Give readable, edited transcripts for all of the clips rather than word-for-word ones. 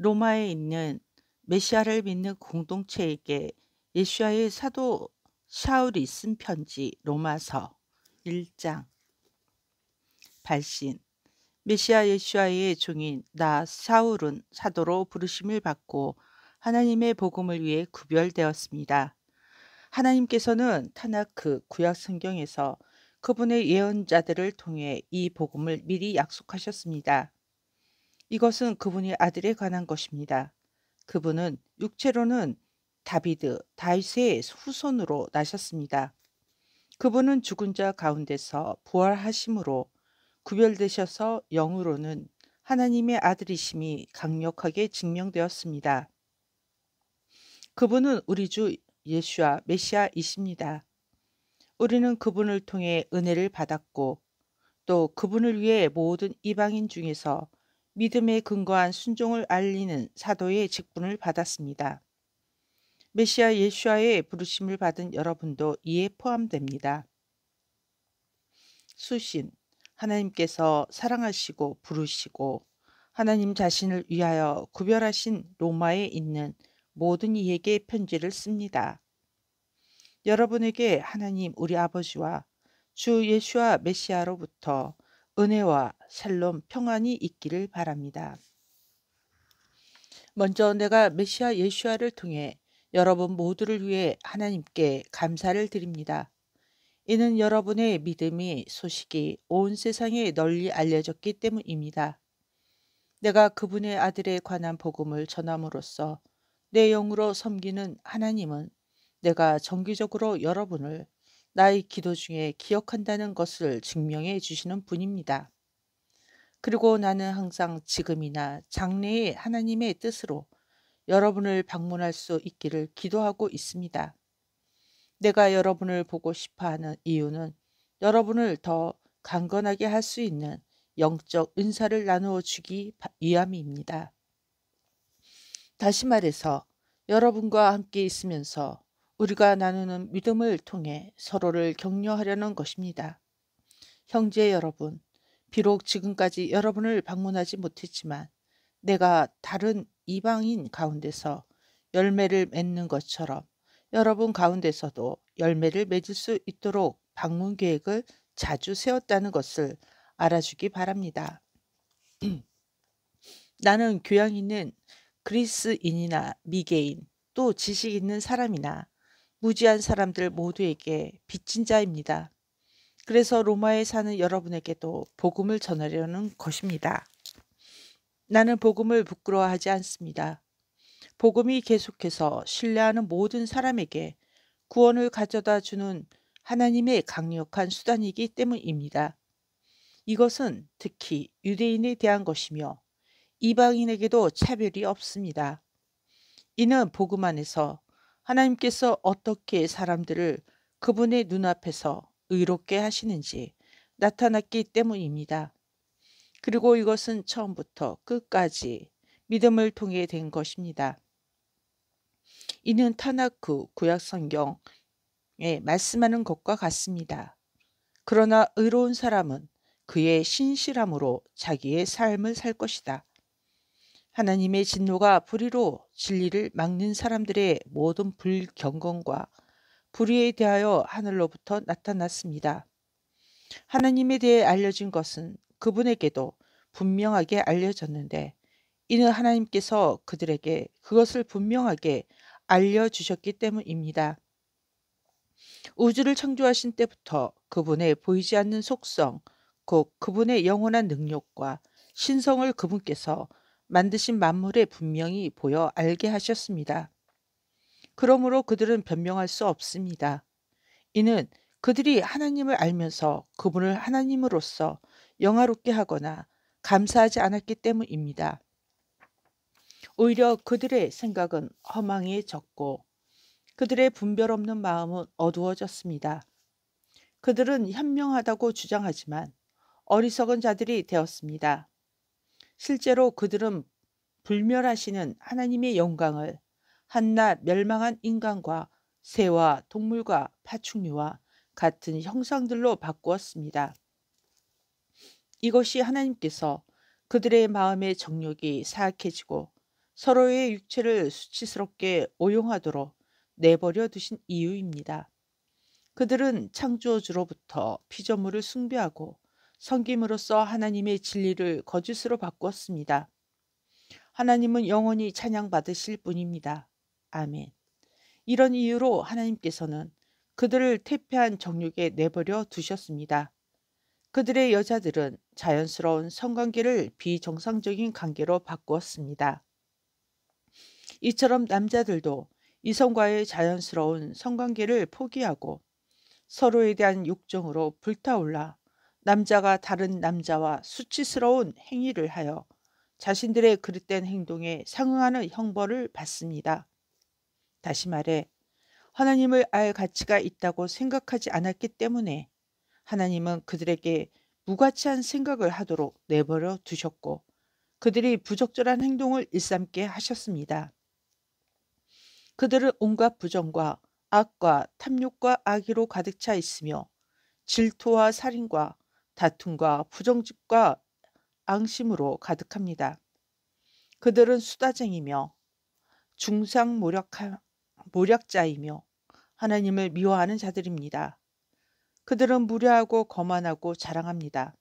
로마에 있는 메시아를 믿는 공동체에게 예수야의 사도 샤울이 쓴 편지 로마서 1장. 발신. 메시아 예수야의 종인 나 샤울은 사도로 부르심을 받고 하나님의 복음을 위해 구별되었습니다. 하나님께서는 타나크 구약 성경에서 그분의 예언자들을 통해 이 복음을 미리 약속하셨습니다. 이것은 그분의 아들에 관한 것입니다. 그분은 육체로는 다윗의 후손으로 나셨습니다. 그분은 죽은 자 가운데서 부활하심으로 구별되셔서 영으로는 하나님의 아들이심이 강력하게 증명되었습니다. 그분은 우리 주 예수와 메시아이십니다. 우리는 그분을 통해 은혜를 받았고 또 그분을 위해 모든 이방인 중에서 믿음에 근거한 순종을 알리는 사도의 직분을 받았습니다. 메시아 예수와의 부르심을 받은 여러분도 이에 포함됩니다. 수신. 하나님께서 사랑하시고 부르시고 하나님 자신을 위하여 구별하신 로마에 있는 모든 이에게 편지를 씁니다. 여러분에게 하나님 우리 아버지와 주 예수와 메시아로부터 은혜와 샬롬 평안이 있기를 바랍니다. 먼저 내가 메시아 예수와를 통해 여러분 모두를 위해 하나님께 감사를 드립니다. 이는 여러분의 믿음이 소식이 온 세상에 널리 알려졌기 때문입니다. 내가 그분의 아들에 관한 복음을 전함으로써 내 영으로 섬기는 하나님은 내가 정기적으로 여러분을 나의 기도 중에 기억한다는 것을 증명해 주시는 분입니다. 그리고 나는 항상 지금이나 장래의 하나님의 뜻으로 여러분을 방문할 수 있기를 기도하고 있습니다. 내가 여러분을 보고 싶어 하는 이유는 여러분을 더 강건하게 할 수 있는 영적 은사를 나누어 주기 위함입니다. 다시 말해서 여러분과 함께 있으면서 우리가 나누는 믿음을 통해 서로를 격려하려는 것입니다. 형제 여러분, 비록 지금까지 여러분을 방문하지 못했지만 내가 다른 이방인 가운데서 열매를 맺는 것처럼 여러분 가운데서도 열매를 맺을 수 있도록 방문 계획을 자주 세웠다는 것을 알아주기 바랍니다. 나는 교양 있는 그리스인이나 미개인 또 지식 있는 사람이나 무지한 사람들 모두에게 빚진 자입니다. 그래서 로마에 사는 여러분에게도 복음을 전하려는 것입니다. 나는 복음을 부끄러워하지 않습니다. 복음이 계속해서 신뢰하는 모든 사람에게 구원을 가져다 주는 하나님의 강력한 수단이기 때문입니다. 이것은 특히 유대인에 대한 것이며 이방인에게도 차별이 없습니다. 이는 복음 안에서 하나님께서 어떻게 사람들을 그분의 눈앞에서 의롭게 하시는지 나타났기 때문입니다. 그리고 이것은 처음부터 끝까지 믿음을 통해 된 것입니다. 이는 타나크 구약 성경에 말씀하는 것과 같습니다. 그러나 의로운 사람은 그의 신실함으로 자기의 삶을 살 것이다. 하나님의 진노가 불의로 진리를 막는 사람들의 모든 불경건과 불의에 대하여 하늘로부터 나타났습니다. 하나님에 대해 알려진 것은 그분에게도 분명하게 알려졌는데 이는 하나님께서 그들에게 그것을 분명하게 알려주셨기 때문입니다. 우주를 창조하신 때부터 그분의 보이지 않는 속성, 곧 그분의 영원한 능력과 신성을 그분께서 만드신 만물에 분명히 보여 알게 하셨습니다. 그러므로 그들은 변명할 수 없습니다. 이는 그들이 하나님을 알면서 그분을 하나님으로서 영화롭게 하거나 감사하지 않았기 때문입니다. 오히려 그들의 생각은 허망해졌고 그들의 분별 없는 마음은 어두워졌습니다. 그들은 현명하다고 주장하지만 어리석은 자들이 되었습니다. 실제로 그들은 불멸하시는 하나님의 영광을 한낱 멸망한 인간과 새와 동물과 파충류와 같은 형상들로 바꾸었습니다. 이것이 하나님께서 그들의 마음의 정욕이 사악해지고 서로의 육체를 수치스럽게 오용하도록 내버려 두신 이유입니다. 그들은 창조주로부터 피조물을 숭배하고 섬김으로써 하나님의 진리를 거짓으로 바꾸었습니다. 하나님은 영원히 찬양받으실 분입니다. 아멘. 이런 이유로 하나님께서는 그들을 퇴폐한 정욕에 내버려 두셨습니다. 그들의 여자들은 자연스러운 성관계를 비정상적인 관계로 바꾸었습니다. 이처럼 남자들도 이성과의 자연스러운 성관계를 포기하고 서로에 대한 욕정으로 불타올라 남자가 다른 남자와 수치스러운 행위를 하여 자신들의 그릇된 행동에 상응하는 형벌을 받습니다. 다시 말해 하나님을 알 가치가 있다고 생각하지 않았기 때문에 하나님은 그들에게 무가치한 생각을 하도록 내버려 두셨고 그들이 부적절한 행동을 일삼게 하셨습니다. 그들은 온갖 부정과 악과 탐욕과 악의로 가득 차 있으며 질투와 살인과 다툼과 부정직과 앙심으로 가득합니다. 그들은 수다쟁이며 모략자이며 하나님을 미워하는 자들입니다. 그들은 무례하고 거만하고 자랑합니다.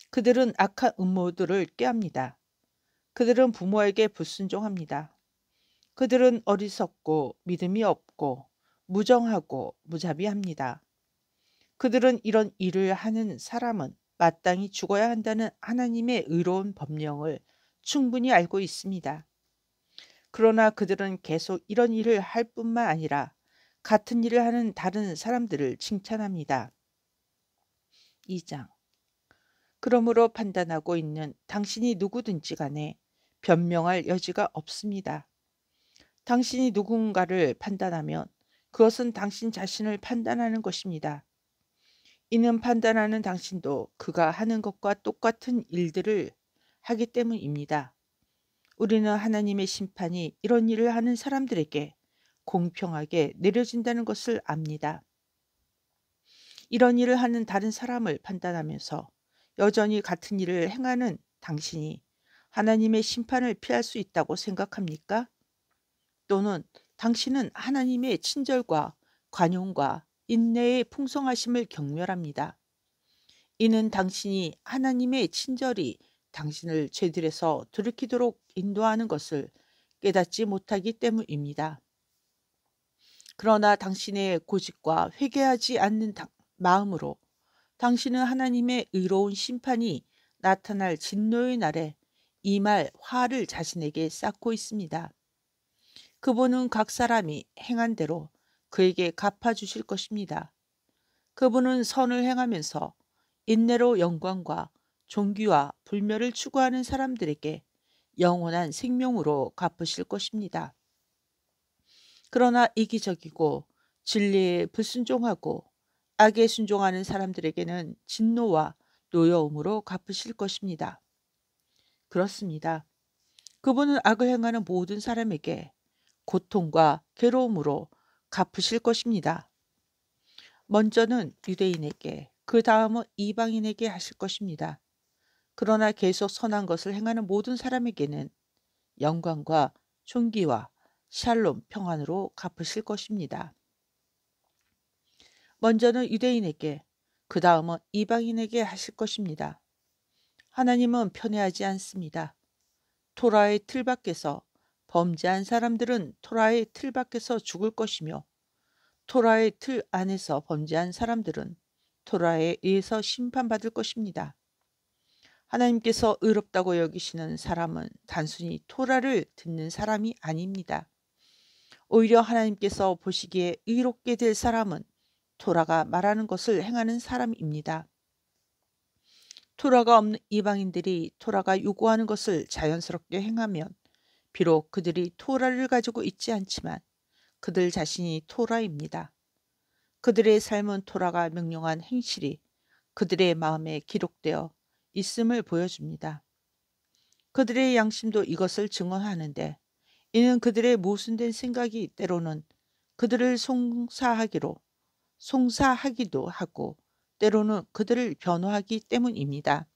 그들은 악한 음모들을 꾀합니다. 그들은 부모에게 불순종합니다. 그들은 어리석고 믿음이 없고 무정하고 무자비합니다. 그들은 이런 일을 하는 사람은 마땅히 죽어야 한다는 하나님의 의로운 법령을 충분히 알고 있습니다. 그러나 그들은 계속 이런 일을 할 뿐만 아니라 같은 일을 하는 다른 사람들을 칭찬합니다. 2장. 그러므로 판단하고 있는 당신이 누구든지 간에 변명할 여지가 없습니다. 당신이 누군가를 판단하면 그것은 당신 자신을 판단하는 것입니다. 이는 판단하는 당신도 그가 하는 것과 똑같은 일들을 하기 때문입니다. 우리는 하나님의 심판이 이런 일을 하는 사람들에게 공평하게 내려진다는 것을 압니다. 이런 일을 하는 다른 사람을 판단하면서 여전히 같은 일을 행하는 당신이 하나님의 심판을 피할 수 있다고 생각합니까? 또는 당신은 하나님의 친절과 관용과 인내의 풍성하심을 경멸합니다. 이는 당신이 하나님의 친절이 당신을 죄들에서 돌이키도록 인도하는 것을 깨닫지 못하기 때문입니다. 그러나 당신의 고집과 회개하지 않는 마음으로 당신은 하나님의 의로운 심판이 나타날 진노의 날에 이 말 화를 자신에게 쌓고 있습니다. 그분은 각 사람이 행한 대로 그에게 갚아주실 것입니다. 그분은 선을 행하면서 인내로 영광과 존귀와 불멸을 추구하는 사람들에게 영원한 생명으로 갚으실 것입니다. 그러나 이기적이고 진리에 불순종하고 악에 순종하는 사람들에게는 진노와 노여움으로 갚으실 것입니다. 그렇습니다. 그분은 악을 행하는 모든 사람에게 고통과 괴로움으로 갚으실 것입니다. 먼저는 유대인에게, 그 다음은 이방인에게 하실 것입니다. 그러나 계속 선한 것을 행하는 모든 사람에게는 영광과 존귀와 샬롬 평안으로 갚으실 것입니다. 먼저는 유대인에게, 그 다음은 이방인에게 하실 것입니다. 하나님은 편애하지 않습니다. 토라의 틀 밖에서 범죄한 사람들은 토라의 틀 밖에서 죽을 것이며 토라의 틀 안에서 범죄한 사람들은 토라에 의해서 심판받을 것입니다. 하나님께서 의롭다고 여기시는 사람은 단순히 토라를 듣는 사람이 아닙니다. 오히려 하나님께서 보시기에 의롭게 될 사람은 토라가 말하는 것을 행하는 사람입니다. 토라가 없는 이방인들이 토라가 요구하는 것을 자연스럽게 행하면 비록 그들이 토라를 가지고 있지 않지만 그들 자신이 토라입니다. 그들의 삶은 토라가 명령한 행실이 그들의 마음에 기록되어 있음을 보여줍니다. 그들의 양심도 이것을 증언하는데 이는 그들의 모순된 생각이 때로는 그들을 송사하기도 하고 때로는 그들을 변호하기 때문입니다.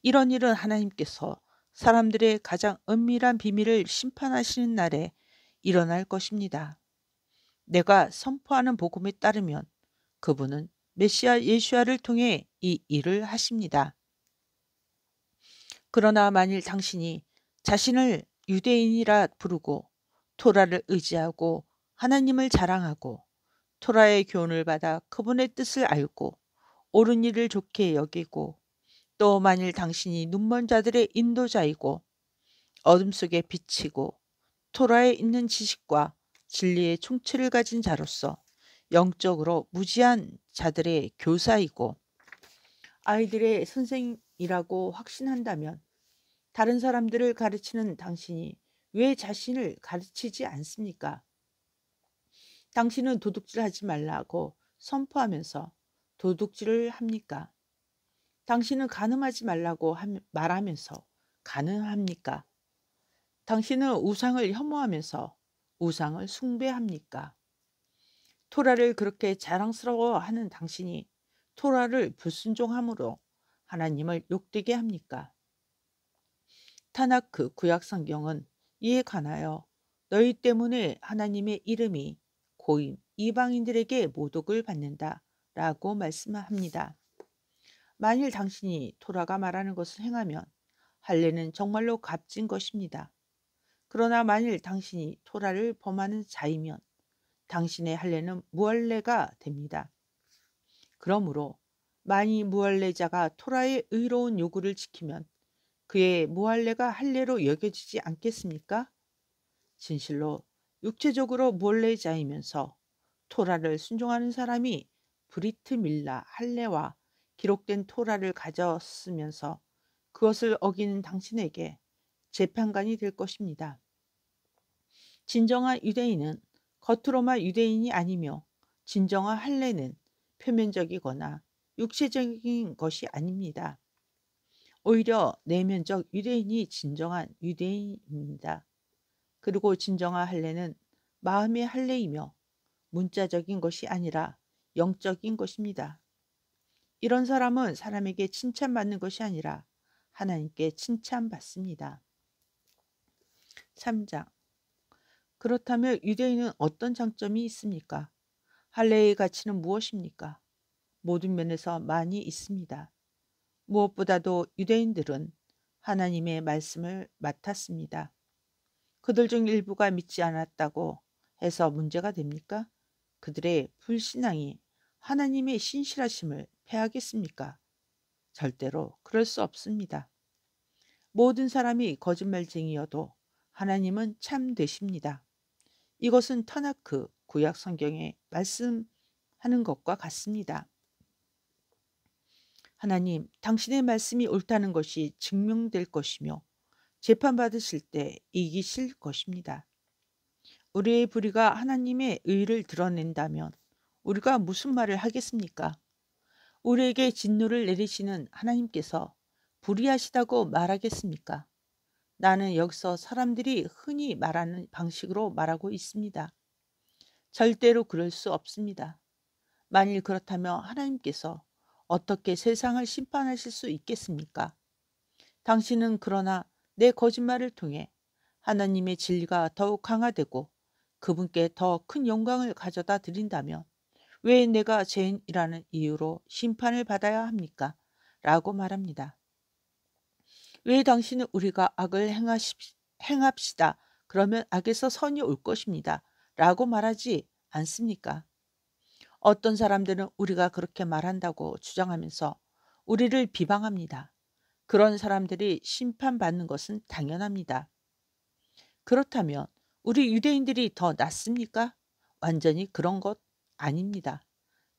이런 일은 하나님께서 사람들의 가장 은밀한 비밀을 심판하시는 날에 일어날 것입니다. 내가 선포하는 복음에 따르면 그분은 메시아 예수야를 통해 이 일을 하십니다. 그러나 만일 당신이 자신을 유대인이라 부르고 토라를 의지하고 하나님을 자랑하고 토라의 교훈을 받아 그분의 뜻을 알고 옳은 일을 좋게 여기고 또 만일 당신이 눈먼 자들의 인도자이고 어둠 속에 비치고 토라에 있는 지식과 진리의 총체를 가진 자로서 영적으로 무지한 자들의 교사이고 아이들의 선생이라고 확신한다면 다른 사람들을 가르치는 당신이 왜 자신을 가르치지 않습니까? 당신은 도둑질하지 말라고 선포하면서 도둑질을 합니까? 당신은 간음하지 말라고 말하면서 간음합니까? 당신은 우상을 혐오하면서 우상을 숭배합니까? 토라를 그렇게 자랑스러워하는 당신이 토라를 불순종함으로 하나님을 욕되게 합니까? 타나크 구약 성경은 이에 관하여 너희 때문에 하나님의 이름이 고인 이방인들에게 모독을 받는다 라고 말씀합니다. 만일 당신이 토라가 말하는 것을 행하면 할례는 정말로 값진 것입니다. 그러나 만일 당신이 토라를 범하는 자이면 당신의 할례는 무할례가 됩니다. 그러므로 만일 무할례자가 토라의 의로운 요구를 지키면 그의 무할례가 할례로 여겨지지 않겠습니까? 진실로 육체적으로 무할례자이면서 토라를 순종하는 사람이 브리트 밀라 할례와 기록된 토라를 가졌으면서 그것을 어기는 당신에게 재판관이 될 것입니다. 진정한 유대인은 겉으로만 유대인이 아니며 진정한 할례는 표면적이거나 육체적인 것이 아닙니다. 오히려 내면적 유대인이 진정한 유대인입니다. 그리고 진정한 할례는 마음의 할례이며 문자적인 것이 아니라 영적인 것입니다. 이런 사람은 사람에게 칭찬받는 것이 아니라 하나님께 칭찬받습니다. 3장. 그렇다면 유대인은 어떤 장점이 있습니까? 할례의 가치는 무엇입니까? 모든 면에서 많이 있습니다. 무엇보다도 유대인들은 하나님의 말씀을 맡았습니다. 그들 중 일부가 믿지 않았다고 해서 문제가 됩니까? 그들의 불신앙이 하나님의 신실하심을 패하겠습니까? 절대로 그럴 수 없습니다. 모든 사람이 거짓말쟁이여도 하나님은 참 되십니다. 이것은 터나크 구약 성경에 말씀하는 것과 같습니다. 하나님, 당신의 말씀이 옳다는 것이 증명될 것이며 재판받으실 때 이기실 것입니다. 우리의 불의가 하나님의 의를 드러낸다면 우리가 무슨 말을 하겠습니까? 우리에게 진노를 내리시는 하나님께서 불의하시다고 말하겠습니까? 나는 여기서 사람들이 흔히 말하는 방식으로 말하고 있습니다. 절대로 그럴 수 없습니다. 만일 그렇다면 하나님께서 어떻게 세상을 심판하실 수 있겠습니까? 당신은 그러나 내 거짓말을 통해 하나님의 진리가 더욱 강화되고 그분께 더 큰 영광을 가져다 드린다면 왜 내가 죄인이라는 이유로 심판을 받아야 합니까? 라고 말합니다. 왜 당신은 우리가 악을 행합시다. 그러면 악에서 선이 올 것입니다. 라고 말하지 않습니까? 어떤 사람들은 우리가 그렇게 말한다고 주장하면서 우리를 비방합니다. 그런 사람들이 심판받는 것은 당연합니다. 그렇다면 우리 유대인들이 더 낫습니까? 완전히 그런 것 아닙니다.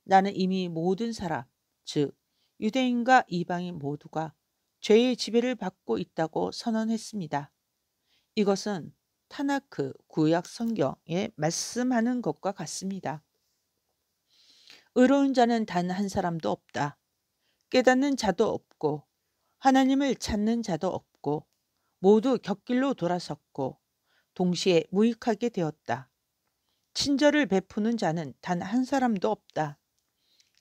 나는 이미 모든 사람, 즉 유대인과 이방인 모두가 죄의 지배를 받고 있다고 선언했습니다. 이것은 타나크 구약 성경에 말씀하는 것과 같습니다. 의로운 자는 단 한 사람도 없다. 깨닫는 자도 없고 하나님을 찾는 자도 없고 모두 곁길로 돌아섰고 동시에 무익하게 되었다. 친절을 베푸는 자는 단 한 사람도 없다.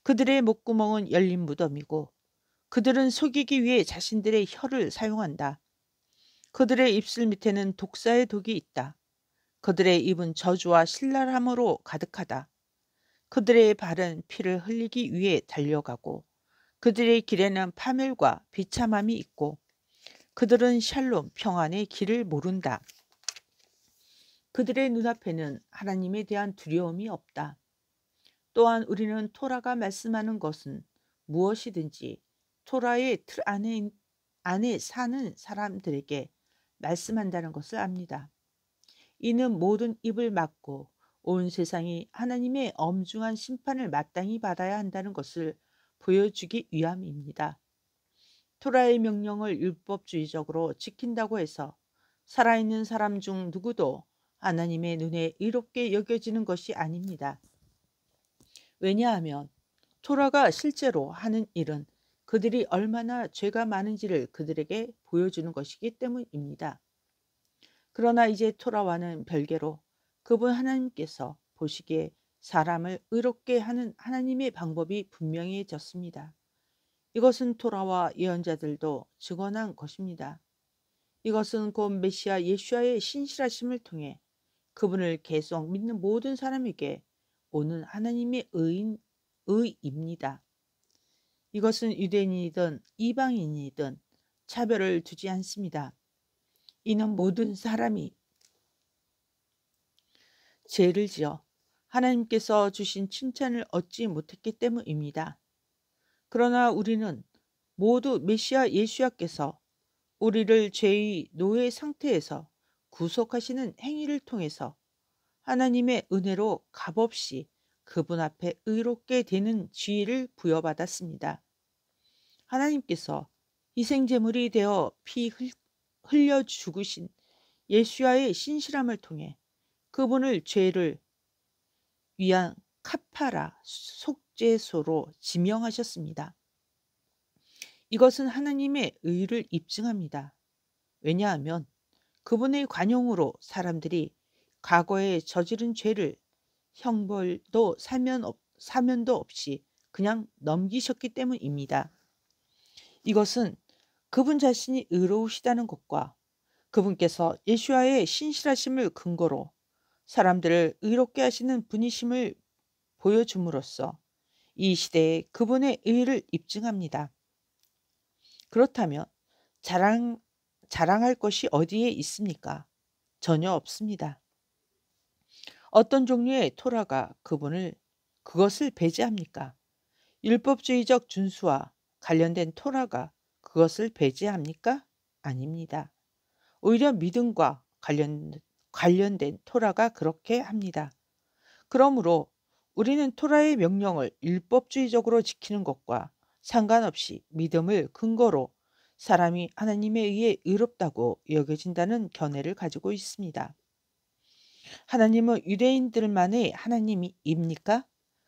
그들의 목구멍은 열린 무덤이고 그들은 속이기 위해 자신들의 혀를 사용한다. 그들의 입술 밑에는 독사의 독이 있다. 그들의 입은 저주와 신랄함으로 가득하다. 그들의 발은 피를 흘리기 위해 달려가고 그들의 길에는 파멸과 비참함이 있고 그들은 샬롬 평안의 길을 모른다. 그들의 눈앞에는 하나님에 대한 두려움이 없다. 또한 우리는 토라가 말씀하는 것은 무엇이든지 토라의 틀 안에 사는 사람들에게 말씀한다는 것을 압니다. 이는 모든 입을 막고 온 세상이 하나님의 엄중한 심판을 마땅히 받아야 한다는 것을 보여주기 위함입니다. 토라의 명령을 율법주의적으로 지킨다고 해서 살아있는 사람 중 누구도 하나님의 눈에 의롭게 여겨지는 것이 아닙니다. 왜냐하면 토라가 실제로 하는 일은 그들이 얼마나 죄가 많은지를 그들에게 보여주는 것이기 때문입니다. 그러나 이제 토라와는 별개로 그분 하나님께서 보시기에 사람을 의롭게 하는 하나님의 방법이 분명해졌습니다. 이것은 토라와 예언자들도 증언한 것입니다. 이것은 곧 메시아 예수와의 신실하심을 통해 그분을 계속 믿는 모든 사람에게 오는 하나님의 의입니다. 이것은 유대인이든 이방인이든 차별을 두지 않습니다. 이는 모든 사람이 죄를 지어 하나님께서 주신 칭찬을 얻지 못했기 때문입니다. 그러나 우리는 모두 메시아 예수야께서 우리를 죄의 노예 상태에서 구속하시는 행위를 통해서 하나님의 은혜로 값없이 그분 앞에 의롭게 되는 지위를 부여받았습니다. 하나님께서 희생제물이 되어 피 흘려 죽으신 예수야의 신실함을 통해 그분을 죄를 위한 카파라 속죄소로 지명하셨습니다. 이것은 하나님의 의를 입증합니다. 왜냐하면 그분의 관용으로 사람들이 과거에 저지른 죄를 형벌도 사면도 없이 그냥 넘기셨기 때문입니다. 이것은 그분 자신이 의로우시다는 것과 그분께서 예수와의 신실하심을 근거로 사람들을 의롭게 하시는 분이심을 보여줌으로써 이 시대에 그분의 의를 입증합니다. 그렇다면 자랑할 것이 어디에 있습니까? 전혀 없습니다. 어떤 종류의 토라가 그것을 배제합니까? 율법주의적 준수와 관련된 토라가 그것을 배제합니까? 아닙니다. 오히려 믿음과 관련된 토라가 그렇게 합니다. 그러므로 우리는 토라의 명령을 율법주의적으로 지키는 것과 상관없이 믿음을 근거로 사람이 하나님에 의해 의롭다고 여겨진다는 견해를 가지고 있습니다. 하나님은 유대인들만의 하나님입니까?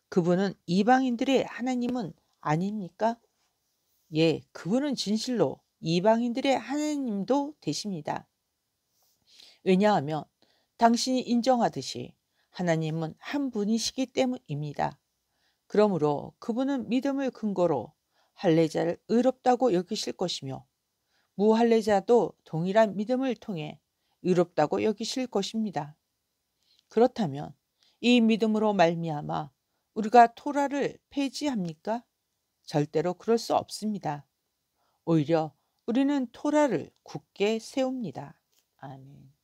그분은 이방인들의 하나님은 아닙니까? 예, 그분은 진실로 이방인들의 하나님도 되십니다. 왜냐하면 당신이 인정하듯이 하나님은 한 분이시기 때문입니다. 그러므로 그분은 믿음을 근거로 할례자를 의롭다고 여기실 것이며 무할례자도 동일한 믿음을 통해 의롭다고 여기실 것입니다. 그렇다면 이 믿음으로 말미암아 우리가 토라를 폐지합니까? 절대로 그럴 수 없습니다. 오히려 우리는 토라를 굳게 세웁니다. 아멘.